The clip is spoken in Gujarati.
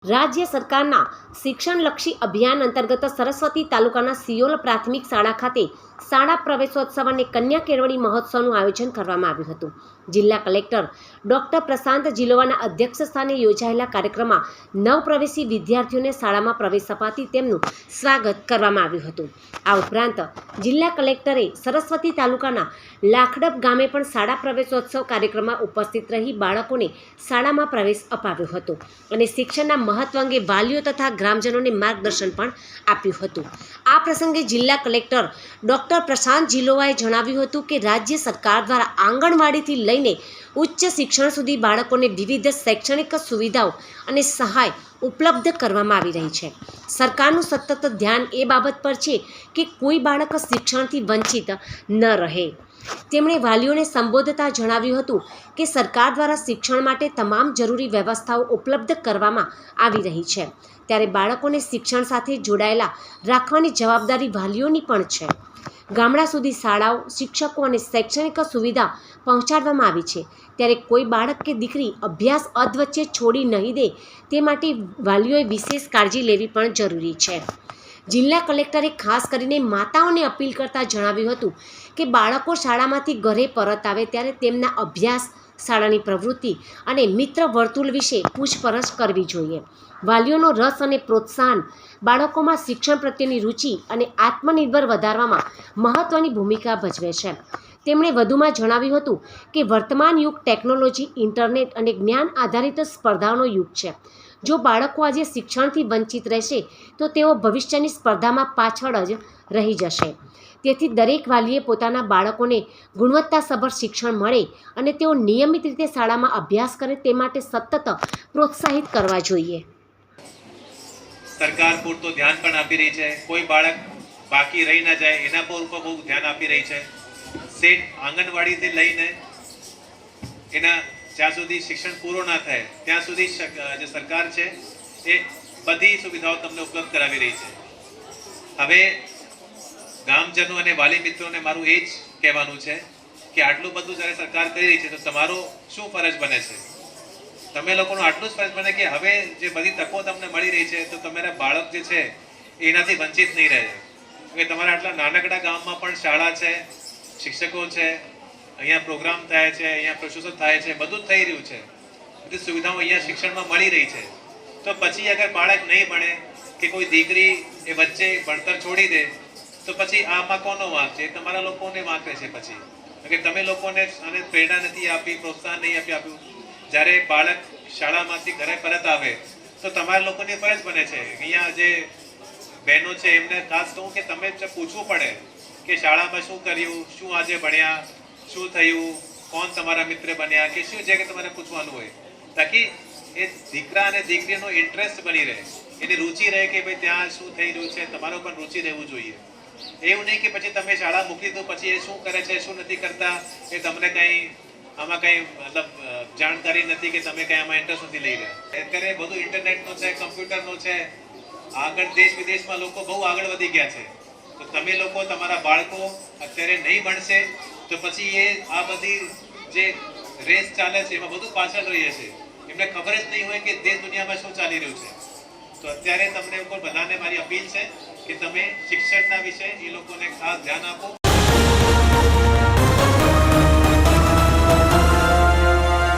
રાજ્ય સરકારના શિક્ષણલક્ષી અભિયાન અંતર્ગત સરસ્વતી તાલુકાના સિયોલ પ્રાથમિક શાળા ખાતે શાળા પ્રવેશોત્સવ અને કન્યા કેળવણી મહોત્સવનું આયોજન કરવામાં આવ્યું હતું. જિલ્લા કલેક્ટર ડોક્ટર પ્રશાંત જીલોવાના અધ્યક્ષસ્થાને યોજાયેલા કાર્યક્રમમાં નવપ્રવેશી વિદ્યાર્થીઓને શાળામાં પ્રવેશ અપાતી તેમનું સ્વાગત કરવામાં આવ્યું હતું. આ ઉપરાંત જિલ્લા કલેક્ટરે સરસ્વતી તાલુકાના લાખડપ ગામે પણ શાળા પ્રવેશોત્સવ કાર્યક્રમમાં ઉપસ્થિત રહી બાળકોને શાળામાં પ્રવેશ અપાવ્યો હતો અને શિક્ષણના મહત્વ અંગે વાલીઓ તથા ગ્રામજનોને માર્ગદર્શન પણ આપ્યું હતું. આ પ્રસંગે જિલ્લા કલેક્ટર ડોક્ટર પ્રશાંત જીલોવાએ જણાવ્યું હતું કે રાજ્ય સરકાર દ્વારા આંગણવાડીથી લઈને ઉચ્ચ શિક્ષણ સુધી બાળકોને વિવિધ શૈક્ષણિક સુવિધાઓ અને સહાય ઉપલબ્ધ કરવામાં આવી રહી છે. સરકારનું સતત ધ્યાન એ બાબત પર છે કે કોઈ બાળક શિક્ષણથી વંચિત ન રહે. તેમણે વાલીઓને સંબોધતા જણાવ્યું હતું કે સરકાર દ્વારા શિક્ષણ માટે તમામ જરૂરી વ્યવસ્થાઓ ઉપલબ્ધ કરવામાં આવી રહી છે, ત્યારે બાળકોને શિક્ષણ સાથે જોડાયેલા રાખવાની જવાબદારી વાલીઓની પણ છે. ગામડા સુધી શાળાઓ, શિક્ષકો અને શૈક્ષણિક સુવિધા પહોંચાડવામાં આવી છે, ત્યારે કોઈ બાળક કે દીકરી અભ્યાસ અધવચ્ચે છોડી નહીં દે તે માટે વાલીઓએ વિશેષ કાળજી લેવી પણ જરૂરી છે. જિલ્લા કલેક્ટરે ખાસ કરીને માતાઓને અપીલ કરતા જણાવ્યું હતું કે બાળકો શાળામાંથી ઘરે પરત આવે ત્યારે તેમના અભ્યાસ, શાળાની પ્રવૃત્તિ અને મિત્ર વર્તુળ વિશે પૂછપરછ કરવી જોઈએ. વાલીઓનો રસ અને પ્રોત્સાહન બાળકોમાં શિક્ષણ પ્રત્યેની રુચિ અને આત્મનિર્ભર વધારવામાં મહત્ત્વની ભૂમિકા ભજવે છે. તેમણે વધુમાં જણાવ્યું હતું કે વર્તમાન યુગ ટેકનોલોજી, ઇન્ટરનેટ અને જ્ઞાન આધારિત સ્પર્ધાઓનો યુગ છે. જો બાળકો આજે શિક્ષણથી વંચિત રહેશે તો તેઓ ભવિષ્યની સ્પર્ધામાં પાછળ જ રહી જશે. તેથી દરેક વાલીએ પોતાના બાળકોને ગુણવત્તાસભર શિક્ષણ મળે અને તેઓ નિયમિત રીતે શાળામાં અભ્યાસ કરે તે માટે સતત પ્રોત્સાહિત કરવા જોઈએ. સરકાર પૂરતું ધ્યાન પણ આપી રહી છે. કોઈ બાળક બાકી રહી ના જાય એના પર બહુ ધ્યાન આપી રહી છે. સેટ આંગણવાડીથી લઈને એના જ્યાં સુધી શિક્ષણ પૂરું ના થાય ત્યાં સુધી જે સરકાર છે એ બધી સુવિધાઓ તમને ઉપલબ્ધ કરાવી રહી છે. હવે ગામજનો અને વાલી મિત્રોને મારું એ જ કહેવાનું છે કે આટલું બધું જ્યારે સરકાર કરી રહી છે તો તમારો શું ફરજ બને છે? તમે લોકોનો આટલું જ ફરજ બને કે હવે જે બધી તકો તમને મળી રહી છે તો તમારા બાળક જે છે એનાથી વંચિત નહીં રહે. કે તમારા આટલા નાનકડા ગામમાં પણ શાળા છે, શિક્ષકો છે, અહીંયા પ્રોગ્રામ થાય છે, અહીંયા પ્રશોષણ થાય છે, બધું જ થઈ રહ્યું છે. બધી સુવિધાઓ અહીંયા શિક્ષણમાં મળી રહી છે. તો પછી અગર બાળક નહીં ભણે કે કોઈ દીકરી એ વચ્ચે ભણતર છોડી દે તો પછી આમાં કોનો વાંક છે? તમારા લોકોને વાંક રહેશે પછી. કે તમે લોકોને આને પ્રેરણા નથી આપી, પ્રોત્સાહન નહીં આપ્યું. જ્યારે બાળક શાળામાંથી ઘરે પરત આવે તો તમારા લોકોની ફરજ બને છે. અહીંયા જે બહેનો છે એમને ખાસ કહું કે તમે પૂછવું પડે કે શાળામાં શું કર્યું, શું આજે ભણ્યા, શું થયું, કોણ તમારા મિત્ર બન્યા કે શું છે કે તમારે પૂછવાનું હોય, તાકી એ દીકરા અને દીકરીનો ઇન્ટરેસ્ટ બની રહે, એની રુચિ રહે કે ભાઈ ત્યાં શું થઈ રહ્યું છે, તમારો પણ રુચિ રહેવું જોઈએ. એવું નહીં કે પછી તમે શાળા મૂકી દો પછી એ શું કરે છે, શું નથી કરતા, એ તમને કંઈ આમાં કંઈ મતલબ જાણકારી નથી કે તમે કંઈ આમાં ઇન્ટરેસ્ટ નથી લઈ રહ્યા. અત્યારે બધું ઇન્ટરનેટનો છે, કમ્પ્યુટરનો છે, આગળ દેશ વિદેશમાં લોકો બહુ આગળ વધી ગયા છે. તો તમે લોકો તમારા બાળકો અત્યારે નહીં ભણશે તો પછી એ આ બધી જે રેસ ચાલે છે એમાં બધું પાછળ રહી જશે. એમને ખબર જ નહીં હોય કે દેશ દુનિયામાં શું ચાલી રહ્યું છે. તો અત્યારે તમને ઉપર બધાને મારી અપીલ છે કે તમે શિક્ષણના વિશે એ લોકોને ખાસ ધ્યાન આપો.